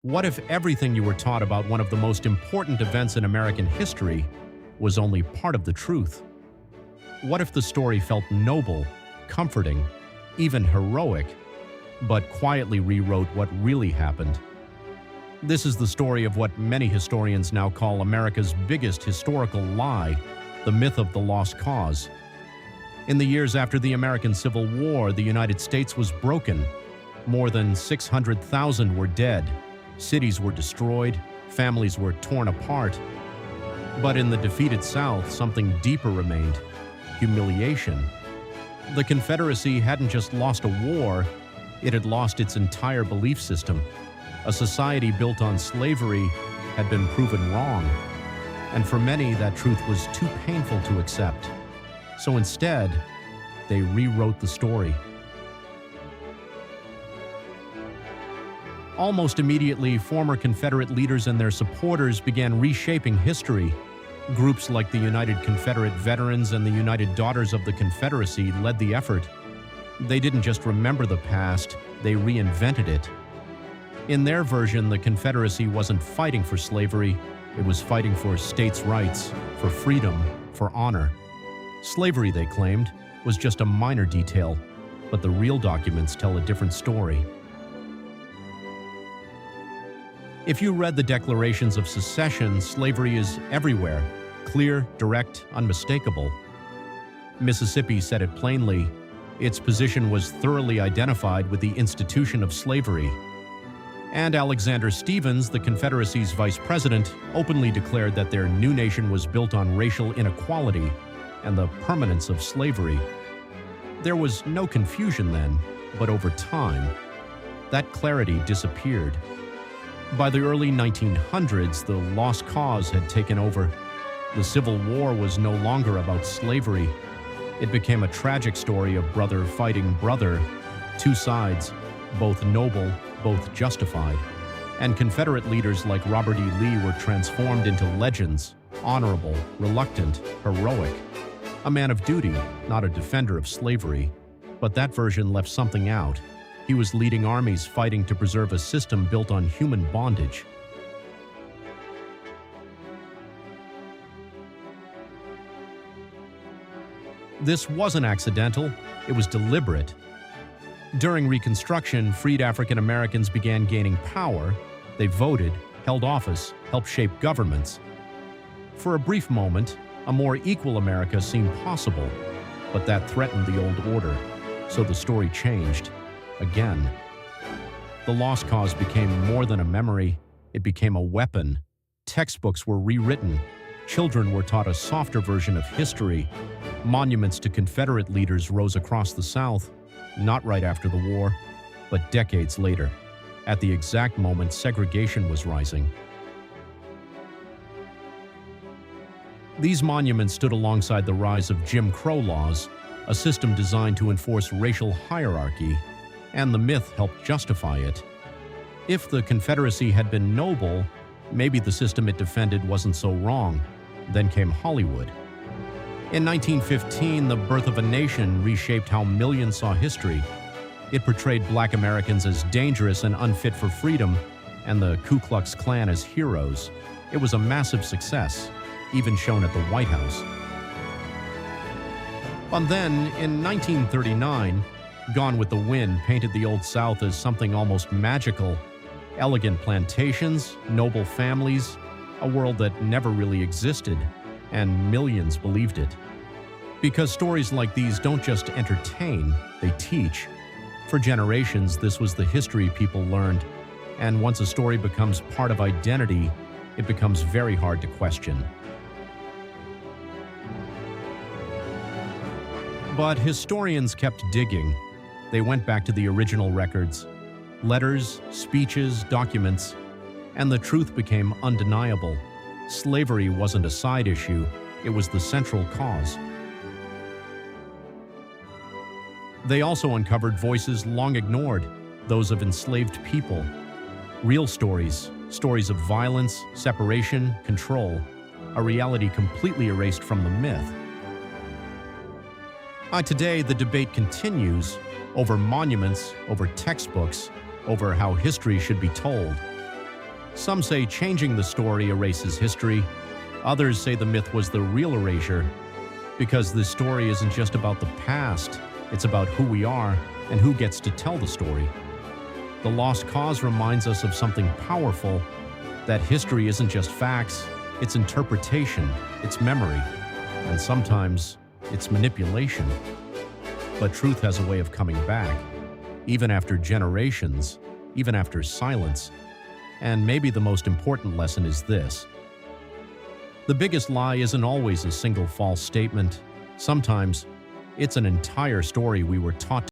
What if everything you were taught about one of the most important events in American history was only part of the truth? What if the story felt noble, comforting, even heroic, but quietly rewrote what really happened? This is the story of what many historians now call America's biggest historical lie, the myth of the lost cause. In the years after the American Civil War, the United States was broken. More than 600,000 were dead. Cities were destroyed, families were torn apart. But in the defeated South, something deeper remained: humiliation. The Confederacy hadn't just lost a war, it had lost its entire belief system. A society built on slavery had been proven wrong, and for many that truth was too painful to accept. So instead, they rewrote the story. Almost immediately, former Confederate leaders and their supporters began reshaping history. Groups like the United Confederate Veterans and the United Daughters of the Confederacy led the effort. They didn't just remember the past, they reinvented it. In their version, the Confederacy wasn't fighting for slavery, it was fighting for states' rights, for freedom, for honor. Slavery, they claimed, was just a minor detail, but the real documents tell a different story. If you read the declarations of secession, slavery is everywhere, clear, direct, unmistakable. Mississippi said it plainly. Its position was thoroughly identified with the institution of slavery. And Alexander Stephens, the Confederacy's vice president, openly declared that their new nation was built on racial inequality and the permanence of slavery. There was no confusion then, but over time, that clarity disappeared. By the early 1900s, the lost cause had taken over. The Civil War was no longer about slavery. It became a tragic story of brother fighting brother, two sides, both noble, both justified. And Confederate leaders like Robert E. Lee were transformed into legends, honorable, reluctant, heroic. A man of duty, not a defender of slavery. But that version left something out. He was leading armies fighting to preserve a system built on human bondage. This wasn't accidental, it was deliberate. During Reconstruction, freed African Americans began gaining power. They voted, held office, helped shape governments. For a brief moment, a more equal America seemed possible, but that threatened the old order, so the story changed. Again. The lost cause became more than a memory, it became a weapon. Textbooks were rewritten. Children were taught a softer version of history. Monuments to Confederate leaders rose across the South, not right after the war, but decades later, at the exact moment segregation was rising. These monuments stood alongside the rise of Jim Crow laws, a system designed to enforce racial hierarchy, and the myth helped justify it. If the Confederacy had been noble, maybe the system it defended wasn't so wrong. Then came Hollywood. In 1915, The Birth of a Nation reshaped how millions saw history. It portrayed Black Americans as dangerous and unfit for freedom, and the Ku Klux Klan as heroes. It was a massive success, even shown at the White House. But then, in 1939, Gone with the Wind painted the Old South as something almost magical. Elegant plantations, noble families, a world that never really existed, and millions believed it. Because stories like these don't just entertain, they teach. For generations, this was the history people learned, and once a story becomes part of identity, it becomes very hard to question. But historians kept digging. They went back to the original records, letters, speeches, documents, and the truth became undeniable. Slavery wasn't a side issue, it was the central cause. They also uncovered voices long ignored, those of enslaved people. Real stories, stories of violence, separation, control, a reality completely erased from the myth. Today, the debate continues over monuments, over textbooks, over how history should be told. Some say changing the story erases history. Others say the myth was the real erasure, because this story isn't just about the past, it's about who we are and who gets to tell the story. The Lost Cause reminds us of something powerful, that history isn't just facts, it's interpretation, it's memory, and sometimes it's manipulation. But truth has a way of coming back, even after generations, even after silence. And maybe the most important lesson is this: the biggest lie isn't always a single false statement. Sometimes it's an entire story we were taught